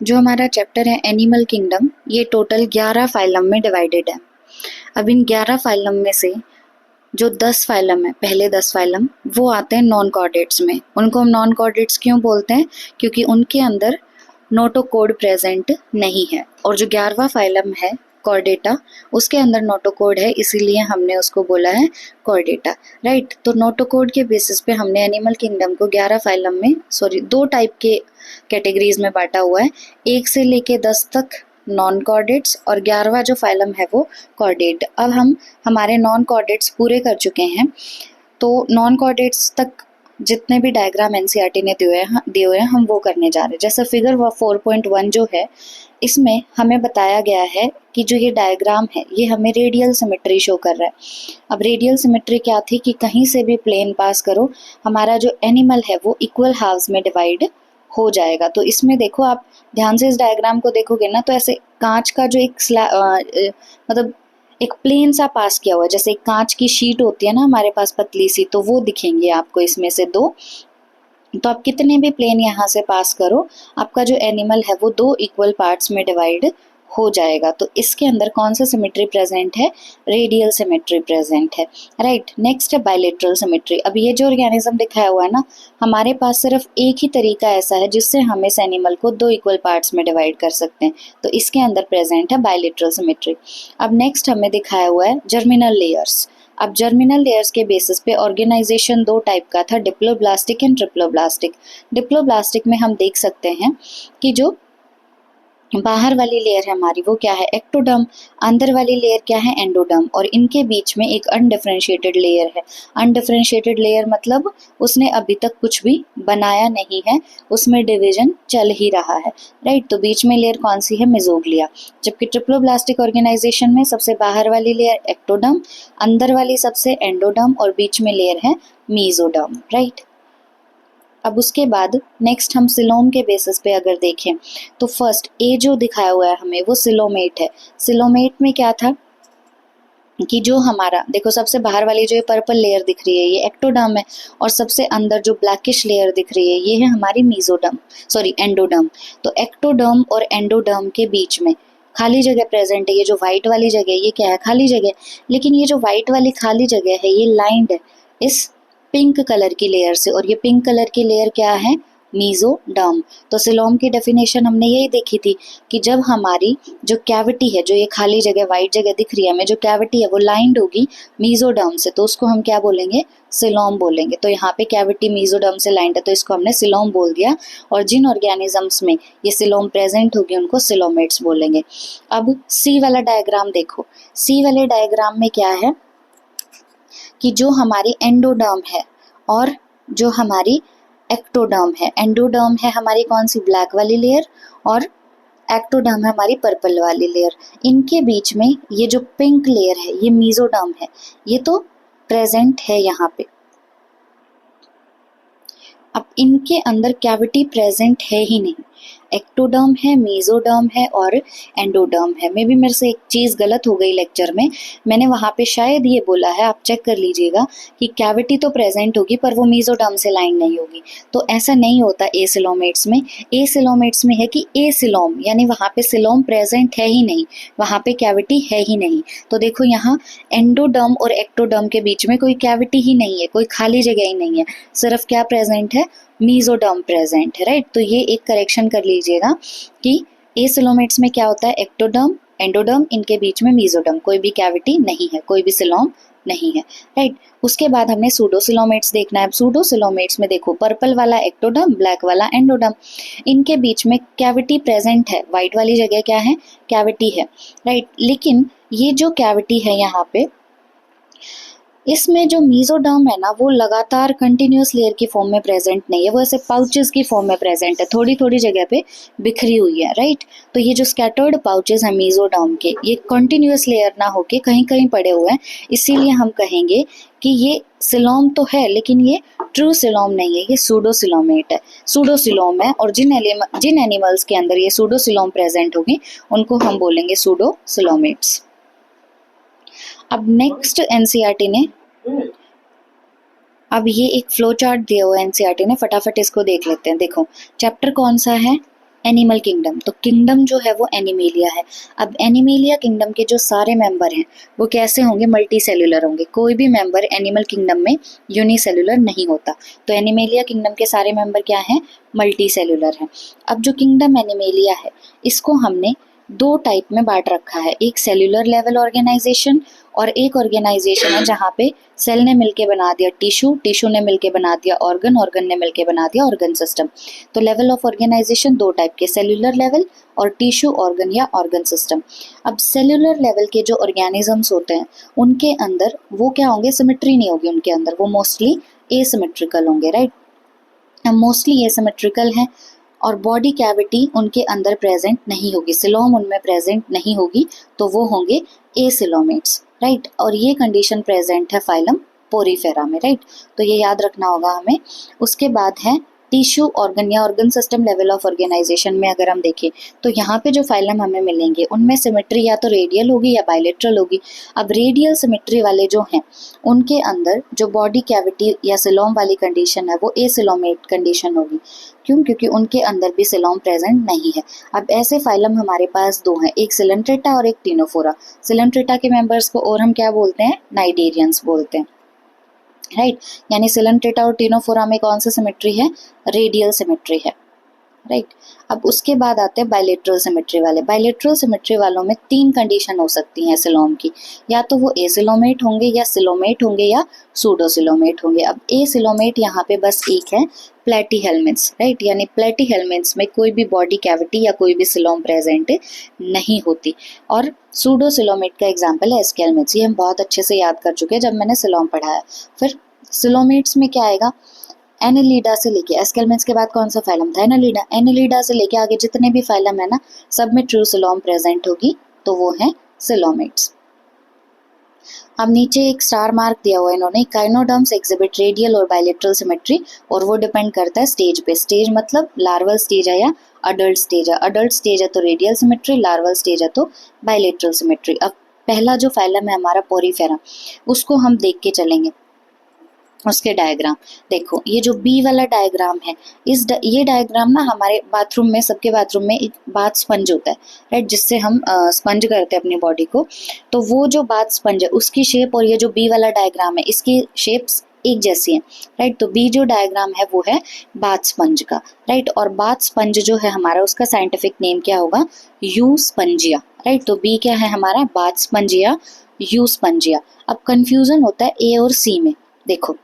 जो हमारा चैप्टर है एनिमल किंगडम, ये टोटल 11 फाइलम में डिवाइडेड है। अब इन 11 फाइलम में से जो 10 फाइलम है, पहले 10 फाइलम वो आते हैं नॉन कॉर्डेट्स में। उनको हम नॉन कॉर्डेट्स क्यों बोलते हैं? क्योंकि उनके अंदर नोटोकोड प्रेजेंट नहीं है। और जो 11वां फाइलम है कॉर्डेटा, उसके अंदर नोटोकोड है, इसीलिए हमने उसको बोला है कॉर्डेटा, राइट। तो नोटोकोड के बेसिस पे हमने एनिमल किंगडम को 11 फाइलम में, सॉरी 2 टाइप के कैटेगरीज में बांटा हुआ है, 1 से लेके 10 तक नॉन कॉर्डेट्स और 11वां जो फाइलम है वो कॉर्डेट। अब हम हमारे नॉन कॉर्डेट्स पूरे कर चुके हैं, तो नॉन कॉर्डेट्स तक जितने भी डायग्राम एनसीईआरटी ने दिए हुए हैं हम वो करने जा रहे हैं। जैसे फिगर 4.1 जो है, इसमें हमें बताया गया है कि जो ये डायग्राम है ये हमें रेडियल सिमेट्री शो कर रहा है। अब रेडियल सिमेट्री क्या थी कि कहीं से भी प्लेन पास करो, हमारा जो एनिमल है वो इक्वल हाफ्स में डिवाइड हो जाएगा। तो इसमें देखो, आप ध्यान से इस डायग्राम को देखोगे ना, तो ऐसे कांच का जो एक मतलब एक प्लेन सा पास किया हुआ है, जैसे एक कांच की शीट होती है ना हमारे पास पतली सी, तो वो दिखेंगे आपको इसमें से 2। तो आप कितने भी प्लेन यहाँ से पास करो, आपका जो एनिमल है वो 2 इक्वल पार्ट्स में डिवाइड हो जाएगा। तो इसके अंदर कौन सा सिमेट्री प्रेजेंट है? रेडियल सिमेट्री प्रेजेंट है, राइट। नेक्स्ट है बायलेटरल सिमेट्री। अब ये जो ऑर्गेनिज्म दिखाया हुआ है ना, हमारे पास सिर्फ एक ही तरीका ऐसा है जिससे हम इस एनिमल को 2 इक्वल पार्ट्स में डिवाइड कर सकते हैं, तो इसके अंदर प्रेजेंट है बायलेटरल सिमेट्री। अब नेक्स्ट हमें दिखाया हुआ है जर्मिनल लेयर्स। अब जर्मिनल लेयर्स के बेसिस पे ऑर्गेनाइजेशन 2 टाइप का था, डिप्लोब्लास्टिक एंड ट्रिप्लोब्लास्टिक। डिप्लोब्लास्टिक में हम देख सकते हैं कि जो बाहर वाली लेयर है हमारी वो क्या है? एक्टोडर्म। अंदर वाली लेयर क्या है? एंडोडर्म। और इनके बीच में एक अनडिफरेंशिएटेड लेयर है। अनडिफरेंशिएटेड लेयर मतलब उसने अभी तक कुछ भी बनाया नहीं है, उसमें डिवीजन चल ही रहा है, राइट। तो बीच में लेयर कौन सी है? मेसोग्लिया। जबकि ट्रिप्लोब्लास्टिक ऑर्गेनाइजेशन में सबसे बाहर वाली लेयर एक्टोडर्म, अंदर वाली सबसे एंडोडर्म और बीच में लेयर है मेसोडर्म, राइट। अब उसके बाद नेक्स्ट हम सिलोम के बेसिस पे अगर देखें तो फर्स्ट ए जो दिखाया हुआ है हमें वो सिलोमेट है। सिलोमेट में क्या था कि जो हमारा देखो, सबसे बाहर वाली जो ये पर्पल लेयर दिख रही है ये एक्टोडर्म है, और सबसे अंदर जो ब्लैकिश लेयर दिख रही है ये है हमारी मेसोडर्म, सॉरी एंडोडर्म। तो एक्टोडर्म और एंडोडर्म के बीच में खाली जगह प्रेजेंट है। ये जो व्हाइट वाली जगह ये क्या है? खाली जगह। लेकिन ये जो व्हाइट वाली खाली जगह है ये लाइंड है इस पिंक कलर की लेयर से, और ये पिंक कलर की लेयर क्या है? मेसोडर्म। तो सिलोम की डेफिनेशन हमने यही देखी थी कि जब हमारी जो कैविटी है, जो ये खाली जगह व्हाइट जगह दिख रही है हमें, जो कैविटी है वो लाइंड होगी मेसोडर्म से, तो उसको हम क्या बोलेंगे? सिलोम बोलेंगे। तो यहाँ पे कैविटी मेसोडर्म से लाइंड है तो इसको हमने सिलोम बोल दिया, और जिन ऑर्गेनिजम्स में ये सिलोम प्रेजेंट होगी उनको सिलोमेट्स बोलेंगे। अब सी वाला डायग्राम देखो। सी वाले डायग्राम में क्या है कि जो हमारी एंडोडर्म है और जो हमारी एक्टोडर्म है, एंडोडर्म है हमारी कौन सी? ब्लैक वाली लेयर, और एक्टोडर्म है हमारी पर्पल वाली लेयर। इनके बीच में ये जो पिंक लेयर है ये मेसोडर्म है, ये तो प्रेजेंट है यहाँ पे। अब इनके अंदर कैविटी प्रेजेंट है ही नहीं, एक्टोडर्म है, मेसोडर्म है और एंडोडर्म है। मे भी मेरे से एक चीज़ गलत हो गई लेक्चर में, मैंने वहाँ पे शायद ये बोला है, आप चेक कर लीजिएगा, कि कैविटी तो प्रेजेंट होगी पर वो मेसोडर्म से लाइन नहीं होगी। तो ऐसा नहीं होता ए सिलोमेट्स में। ए सिलोमेट्स में है कि ए सिलोम, यानी वहाँ पे सिलोम प्रेजेंट है ही नहीं, वहाँ पे कैविटी है ही नहीं। तो देखो यहाँ एंडोडर्म और एक्टोडर्म के बीच में कोई कैविटी ही नहीं है, कोई खाली जगह ही नहीं है, सिर्फ क्या प्रेजेंट है? मेसोडर्म प्रेजेंट है, राइट। तो ये एक करेक्शन कर लीजिएगा कि ए सिलोमेट्स में क्या होता है? एक्टोडर्म, एंडोडर्म, इनके बीच में मेसोडर्म, कोई भी कैविटी नहीं है, कोई भी सिलोम नहीं है, राइट। उसके बाद हमने सूडोसिलोमेट्स देखना है। अब सूडोसिलोमेट्स में देखो, पर्पल वाला एक्टोडर्म, ब्लैक वाला एंडोडर्म, इनके बीच में कैविटी प्रेजेंट है, व्हाइट वाली जगह क्या है? कैविटी है, राइट। लेकिन ये जो कैविटी है यहाँ पे, इसमें जो मेसोडर्म है ना वो लगातार कंटिन्यूस लेयर की फॉर्म में प्रेजेंट नहीं है, वो ऐसे पाउचेस की फॉर्म में प्रेजेंट है, थोड़ी थोड़ी जगह पे बिखरी हुई है, राइट। तो ये जो स्कैटर्ड पाउचेस हैं मेसोडर्म के, ये कंटिन्यूस लेयर ना होके कहीं कहीं पड़े हुए हैं, इसीलिए हम कहेंगे कि ये सिलोम तो है लेकिन ये ट्रू सिलोम नहीं है, ये सूडोसिलोमेट है, सूडोसिलोम है। और जिन एनिमल्स के अंदर ये सूडोसिलोम प्रेजेंट होगी उनको हम बोलेंगे सूडोसिलोमेट्स। अब नेक्स्ट एनसीईआरटी ने, अब ये एक फ्लो चार्ट दिया हुआ है एनसीईआरटी ने, फटाफट इसको देख लेते हैं। देखो चैप्टर कौन सा है? एनिमल किंगडम, तो किंगडम जो है वो एनिमेलिया है। अब एनिमेलिया किंगडम के जो सारे मेंबर हैं वो कैसे होंगे, मल्टी सेल्यूलर होंगे। कोई भी मेंबर एनिमल किंगडम में यूनिसेल्यूलर नहीं होता। तो एनिमेलिया किंगडम के सारे मेंबर क्या हैं, मल्टी सेल्यूलर हैं। अब जो किंगडम एनिमेलिया है इसको हमने दो टाइप में बांट रखा है, एक सेल्यूलर लेवल ऑर्गेनाइजेशन और एक ऑर्गेनाइजेशन है जहाँ पे सेल ने मिलके बना दिया टिश्यू, टिश्यू ने मिलके बना दिया ऑर्गन, ऑर्गन ने मिलके बना दिया ऑर्गन सिस्टम। तो लेवल ऑफ ऑर्गेनाइजेशन दो टाइप के, सेल्यूलर लेवल और टिश्यू ऑर्गन या ऑर्गन सिस्टम। अब सेल्यूलर लेवल के जो ऑर्गेनिजम्स होते हैं उनके अंदर वो क्या होंगे, सिमेट्री नहीं होगी उनके अंदर, वो मोस्टली एसिमेट्रिकल होंगे, राइट। मोस्टली एसिमेट्रिकल हैं और बॉडी कैविटी उनके अंदर प्रेजेंट नहीं होगी, सिलोम उनमें प्रेजेंट नहीं होगी, तो वो होंगे एसिलोमेट्स, राइट। और ये कंडीशन प्रेजेंट है फाइलम पोरीफेरा में, राइट। तो ये याद रखना होगा हमें। उसके बाद है टिश्यू ऑर्गन या organ system level of organisation में अगर हम देखें तो यहाँ पे जो फाइलम हमें मिलेंगे उनमें सिमेट्री या तो रेडियल होगी या बायलेटरल होगी। अब रेडियल सिमेट्री वाले जो हैं उनके अंदर जो बॉडी कैविटी या सिलोम वाली कंडीशन है वो एसिलोमेट कंडीशन होगी। क्यों, क्योंकि उनके अंदर भी सिलोम प्रेजेंट नहीं है। अब ऐसे फाइलम हमारे पास दो हैं, एक सिलेंट्रेटा और एक टिनोफोरा। सिलेंट्रेटा के मेंबर्स को और हम क्या बोलते हैं, नाइडेरियंस बोलते हैं, राइट। यानी सिलेंट्रेटा और टिनोफोरा में कौन सा सिमेट्री है, रेडियल सिमेट्री है, राइट। अब उसके बाद आते हैं बायलेटरल सिमेट्री वाले। बायलेटरल सिमेट्री वालों में तीन कंडीशन हो सकती हैं सिलोम की, या तो वो एसिलोमेट होंगे या सिलोमेट होंगे या सूडोसिलोमेट होंगे। अब एसिलोमेट यहाँ पे बस एक है, प्लेटीहेल्मिन्थ्स, राइट। यानी प्लेटीहेल्मिन्थ्स में कोई भी बॉडी कैविटी या कोई भी सिलोम प्रेजेंट नहीं होती। और सूडोसिलोमेट का एग्जाम्पल है एस्केल्मिन्थ्स, ये हम बहुत अच्छे से याद कर चुके हैं जब मैंने सिलोम पढ़ाया। फिर सिलोमेट्स में क्या आएगा, एनेलिडा से लेके, एस्केल्मिन्थ्स के बाद कौन सा फाइलम था, एनेलिडा। एनेलिडा से लेके आगे जितने भी फाइलम है ना सब में ट्रू सिलोम प्रेजेंट होगी, तो वो है सिलोमेट्स। अब नीचे एक स्टार मार्क दिया हुआ है इन्होंने, काइनोडर्म्स एग्जिबिट रेडियल और बायलेटरल सिमेट्री, और वो डिपेंड करता है स्टेज पे। स्टेज मतलब लार्वल स्टेज है या अडल्ट स्टेज है। अडल्ट स्टेज है तो रेडियल सिमेट्री, लार्वल स्टेज है तो बायलेटरल सिमेट्री। अब पहला जो फाइलम है हमारा पोरीफेरा, उसको हम देख के चलेंगे। उसके डायग्राम देखो, ये जो बी वाला डायग्राम है, ये डायग्राम ना हमारे बाथरूम में, सबके बाथरूम में एक बाथ स्पंज होता है, राइट, जिससे हम स्पंज करते हैं अपनी बॉडी को। तो वो जो बाथ स्पंज है उसकी शेप और ये जो बी वाला डायग्राम है इसकी शेप्स एक जैसी है, राइट। तो बी जो डायग्राम है वो है बाथ स्पंज का, राइट। और बाथ स्पंज जो है हमारा उसका साइंटिफिक नेम क्या होगा, यू स्पंजिया, राइट। तो बी क्या है हमारा, बाथ स्पंजिया, यू स्पंजिया। अब कंफ्यूजन होता है ए और सी में। देखो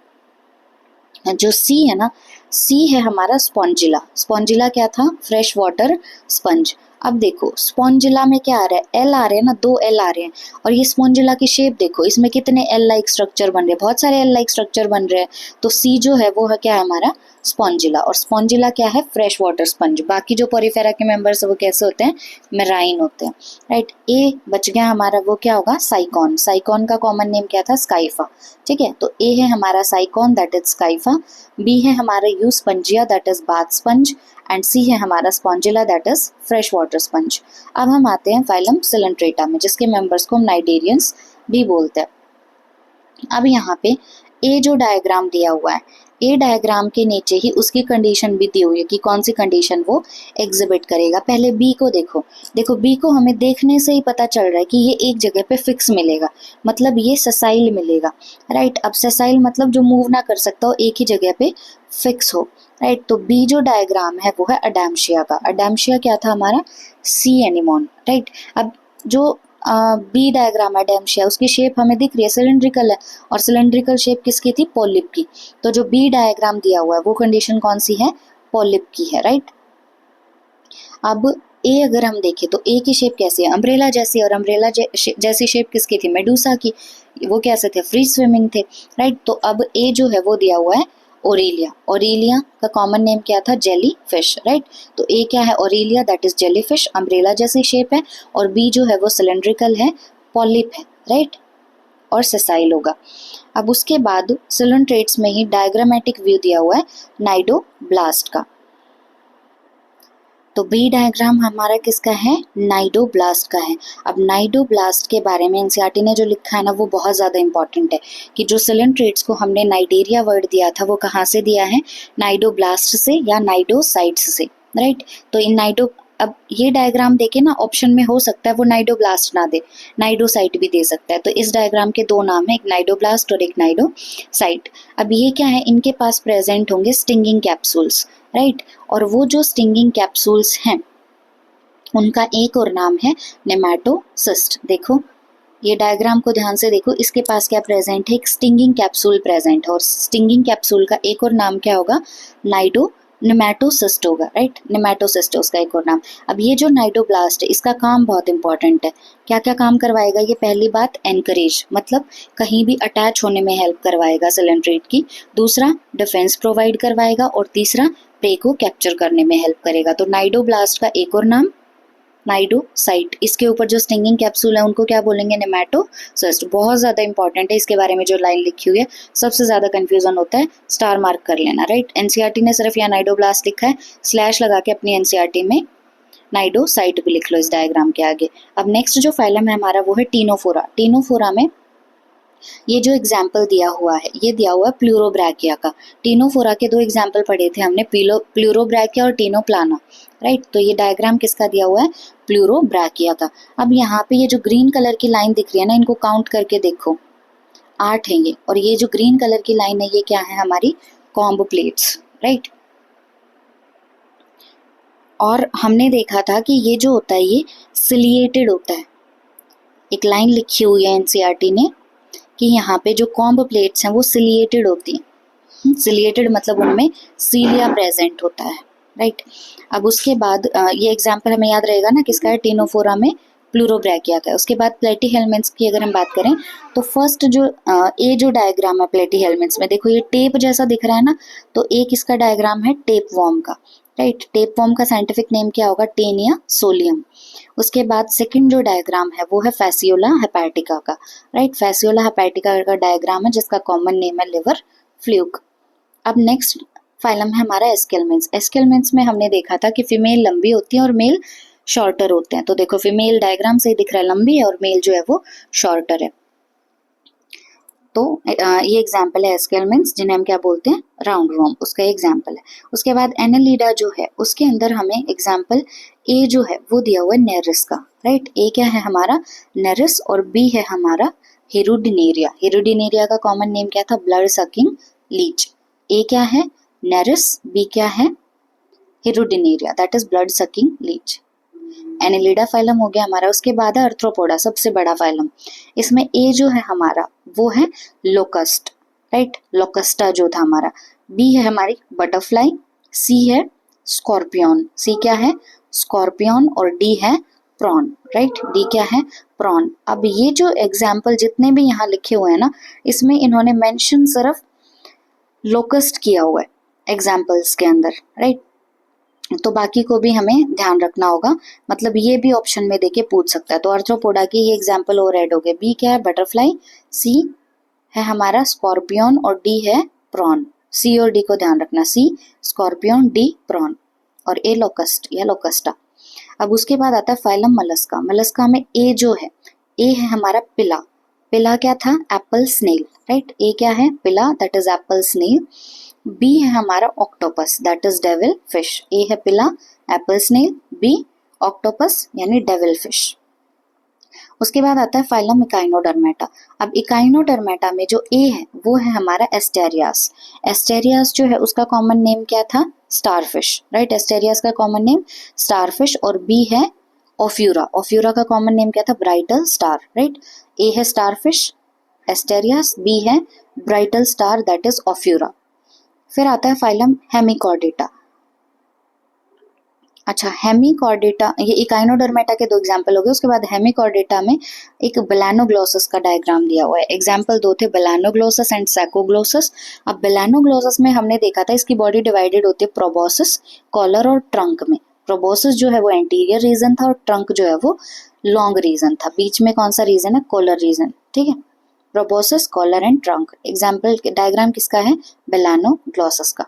जो सी है ना, सी है हमारा स्पॉन्जिला। स्पॉन्जिला क्या था, फ्रेश वाटर स्पंज। अब देखो स्पॉन्जिला में क्या आ रहा है, एल आ रहे हैं ना, दो एल आ रहे हैं। और ये स्पॉन्जिला की शेप देखो, इसमें कितने एल लाइक स्ट्रक्चर बन रहे हैं, बहुत सारे एल लाइक स्ट्रक्चर बन रहे हैं। तो सी जो है वो है क्या है हमारा, स्पॉन्जिला। और स्पॉन्जिला क्या है, फ्रेश वाटर स्पंज। बाकी जो पोरीफेरा के मेंबर्स वो कैसे होते हैं, मेराइन होते हैं, राइट। ए बच गया हमारा, वो क्या होगा, साइकॉन। साइकॉन का कॉमन नेम क्या था, स्काइफा, ठीक है। तो ए है हमारा sycon, that is scypha. B है हमारा euspongia, that is bath sponge. And C है हमारा spongilla, that is fresh water sponge. अब हम आते हैं फाइलम सिलेंट्रेटा में, जिसके मेंबर्स को हम नाइडेरियंस भी बोलते हैं। अब यहाँ पे ए जो डायग्राम दिया हुआ है, ए डायग्राम के नीचे ही उसकी कंडीशन भी दी हुई है कि कौन सी कंडीशन वो एग्जिबिट करेगा। पहले बी को देखो, देखो बी को हमें देखने से ही पता चल रहा है कि ये एक जगह पे फिक्स मिलेगा, मतलब ये सेसाइल मिलेगा, राइट। अब सेसाइल मतलब जो मूव ना कर सकता हो, एक ही जगह पे फिक्स हो, राइट। तो बी जो डायग्राम है वो है अडैम्शिया का। अडैम्शिया क्या था हमारा, सी एनिमोन, राइट। अब जो बी डायग्राम है अडैम्शिया, उसकी शेप हमें दिख रही है, सिलेंड्रिकल है। और सिलेंड्रिकल शेप किसकी थी, पॉलिप की। तो जो बी डायग्राम दिया हुआ है वो कंडीशन कौन सी है, पॉलिप की है, राइट। अब ए अगर हम देखें तो ए की शेप कैसी है, अम्ब्रेला जैसी। और अम्ब्रेला जैसी शेप किसकी थी, मेडूसा की। वो कैसे थे, फ्री स्विमिंग थे, राइट। तो अब ए जो है वो दिया हुआ है ओरेलिया। ओरेलिया का कॉमन नेम क्या था, जेली फिश, राइट। तो ए क्या है, Aurelia, that is jelly fish, umbrella जैसी शेप है। और बी जो है वो सिलेंड्रिकल है, पॉलिप है, राइट, और सेसाइल होगा। अब उसके बाद सिलेंट्रेट्स में ही डायग्रामेटिक व्यू दिया हुआ है नाइडोब्लास्ट का। तो बी डायग्राम हमारा किसका है, नाइडोब्लास्ट का है। अब नाइडोब्लास्ट के बारे में एनसीईआरटी ने जो लिखा है ना वो बहुत ज़्यादा इंपॉर्टेंट है, कि जो सिलेंट्रेट्स को हमने नाइडेरिया वर्ड दिया था वो कहाँ से दिया है, नाइडोब्लास्ट से या नाइडोसाइट्स से, राइट। तो इन नाइडो, अब ये डायग्राम देखे ना, ऑप्शन में हो सकता है वो नाइडोब्लास्ट ना दे, नाइडोसाइट भी दे सकता है। तो इस डायग्राम के दो नाम है, एक नाइडोब्लास्ट और एक नाइडोसाइट। अब ये क्या है, इनके पास प्रेजेंट होंगे स्टिंगिंग कैप्सूल्स, राइट। और वो जो स्टिंगिंग कैप्सूल्स हैं उनका एक और नाम है नेमाटोसिस्ट। देखो ये डायग्राम को ध्यान से देखो, इसके पास क्या प्रेजेंट है, एक स्टिंगिंग कैप्सूल प्रेजेंट है, और स्टिंगिंग कैप्सूल का एक और नाम क्या होगा, नेमाटोसिस्ट होगा, राइट। नेमाटोसिस्ट उसका एक और नाम। अब ये जो नाइडोब्लास्ट है इसका काम बहुत इंपॉर्टेंट है। क्या क्या काम करवाएगा ये, पहली बात एनकरेज, मतलब कहीं भी अटैच होने में हेल्प करवाएगा सिलेंड्रेट की। दूसरा डिफेंस प्रोवाइड करवाएगा, और तीसरा प्रे को कैप्चर करने में हेल्प करेगा। तो नाइडोब्लास्ट का एक और नाम नाइडोसाइट। इसके ऊपर जो स्टिंगिंग कैप्सूल है उनको क्या बोलेंगे, नेमाटोसिस्ट। बहुत ज़्यादा इंपॉर्टेंट है, इसके बारे में जो लाइन लिखी हुई है सबसे ज़्यादा कंफ्यूजन होता है, स्टार मार्क कर लेना, राइट। एनसीईआरटी ने सिर्फ यहाँ नाइडोब्लास्ट लिखा है, स्लैश लगा के अपनी एनसीईआरटी में नाइडोसाइट भी लिख लो इस डायग्राम के आगे। अब नेक्स्ट जो फाइलम है हमारा वो है टीनोफोरा। टीनोफोरा में ये जो एग्जाम्पल दिया हुआ है ये दिया हुआ है प्लूरोब्रैकिया का। टीनोफोरा के दो एग्जाम्पल पढ़े थे हमने, प्लूरोब्रैकिया और टीनोप्लाना, राइट। तो ये डायग्राम किसका दिया हुआ है, प्लूरोब्रैकिया का। अब यहाँ पे ये जो ग्रीन कलर की लाइन दिख रही है ना, इनको काउंट करके देखो, 8 है ये। और ये जो ग्रीन कलर की लाइन है ये क्या है, हमारी कॉम्ब प्लेट्स, राइट। और हमने देखा था कि ये जो होता है ये सिलिएटेड होता है। एक लाइन लिखी हुई है एनसीईआरटी ने कि यहाँ पे जो कॉम्ब प्लेट्स हैं वो सिलिएटेड होती हैं। सिलिएटेड मतलब उनमें सीलिया प्रेजेंट होता है, राइट। अब उसके बाद ये एग्जाम्पल हमें याद रहेगा ना किसका है, टीनोफोरा में प्लूरोब्रैकिया का है। उसके बाद प्लेटीहेल्मिन्थ्स की अगर हम बात करें तो फर्स्ट जो ए जो डायग्राम है प्लेटीहेल्मिन्थ्स में, देखो ये टेप जैसा दिख रहा है ना, तो एक इसका डायग्राम है टेप वॉर्म का, राइट। टेप वॉर्म का साइंटिफिक नेम क्या होगा, टेनिया सोलियम। उसके बाद सेकंड जो डायग्राम है वो है फैसियोला हेपेटिका का, राइट। फैसियोला हेपेटिका का डायग्राम है जिसका कॉमन नेम है लिवर फ्लूक। अब नेक्स्ट फाइलम है हमारा एस्केलमेंट्स। एस्केलमेंट्स में हमने देखा था कि फीमेल लंबी होती है और मेल शॉर्टर होते हैं। तो देखो फीमेल डायग्राम से ही दिख रहा है लंबी है, और मेल जो है वो शॉर्टर है। तो ये एग्जाम्पल है एस्केलमेंट्स, जिन्हें हम क्या बोलते हैं, राउंड वॉर्म, उसका एग्जाम्पल है। उसके बाद एनालिडा जो है उसके अंदर हमें एग्जाम्पल ए जो है वो दिया हुआ है नेरिस का, राइट। ए क्या है हमारा, नेरिस, और बी है हमारा हिरुडिनेरिया। हिरुडिनेरिया का कॉमन नेम क्या था, ब्लड सकिंग लीच। ए क्या है नेरिस, बी क्या है Hirudinaria, that is blood sucking Leach. Annelida phylum हो गया हमारा। उसके बाद है अर्थ्रोपोडा, सबसे बड़ा फाइलम। इसमें ए जो है हमारा वो है लोकस्ट, राइट, लोकस्टा जो था हमारा। बी है हमारी बटरफ्लाई, सी है स्कॉर्पियन, सी क्या है स्कॉर्पियन, और डी है प्रॉन, राइट, डी क्या है प्रॉन। अब ये जो एग्जाम्पल जितने भी यहाँ लिखे हुए हैं ना, इसमें इन्होंने मेंशन सिर्फ लोकस्ट किया हुआ है एग्जाम्पल्स के अंदर, राइट। तो बाकी को भी हमें ध्यान रखना होगा, मतलब ये भी ऑप्शन में देके पूछ सकता है। तो अर्थ्रोपोडा के ये एग्जाम्पल और ऐड हो गए। बी क्या है बटरफ्लाई, सी है हमारा स्कॉर्पियन, और डी है प्रॉन। सी और डी को ध्यान रखना, सी स्कॉर्पियन, डी प्रॉन, और ए लोकस्ट या लोकस्टा। अब उसके बाद आता है फाइलम मलस्का। मलस्का में ए जो है, ए है हमारा पिला। पिला क्या था, एप्पल स्नेल, राइट। ए क्या है pila, that is apple snail. B है हमारा octopus, that is devil fish. A है pila, apple snail, B octopus यानी डेविल फिश। उसके बाद आता है फाइलम इकाइनोडर्मेटा। अब इकाइनोडर्मेटा में जो ए है वो है हमारा एस्टेरियास। एस्टेरियास जो है उसका कॉमन नेम क्या था, स्टारफिश, राइट। एस्टेरियास का कॉमन नेम स्टारफिश, और बी है ओफ्यूरा। ओफ्यूरा का कॉमन नेम क्या था, ब्राइटल स्टार, राइट। ए है स्टारफिश एस्टेरियास, बी है ब्राइटल स्टार, दैट इज ओफ्यूरा। फिर आता है फाइलम हेमिकॉर्डेटा। अच्छा, हेमिकॉर्डेटा, ये इकाइनोडर्मेटा के दो एग्जाम्पल हो गए। उसके बाद हेमिकॉर्डेटा में एक बेलानोग्लोसस का डायग्राम दिया हुआ है। एग्जाम्पल दो थे, बेलानोग्लोसस एंड सैकोग्लोसस। अब बेलानोग्लोसस में हमने देखा था इसकी बॉडी डिवाइडेड होती है प्रोबोसिस, कॉलर और ट्रंक में। प्रोबोसिस जो है वो एंटीरियर रीजन था, और ट्रंक जो है वो लॉन्ग रीजन था। बीच में कौन सा रीजन है, कॉलर रीजन, ठीक है। Proboscis, collar and trunk. Example diagram किसका है, बेलानोग्लोसस का।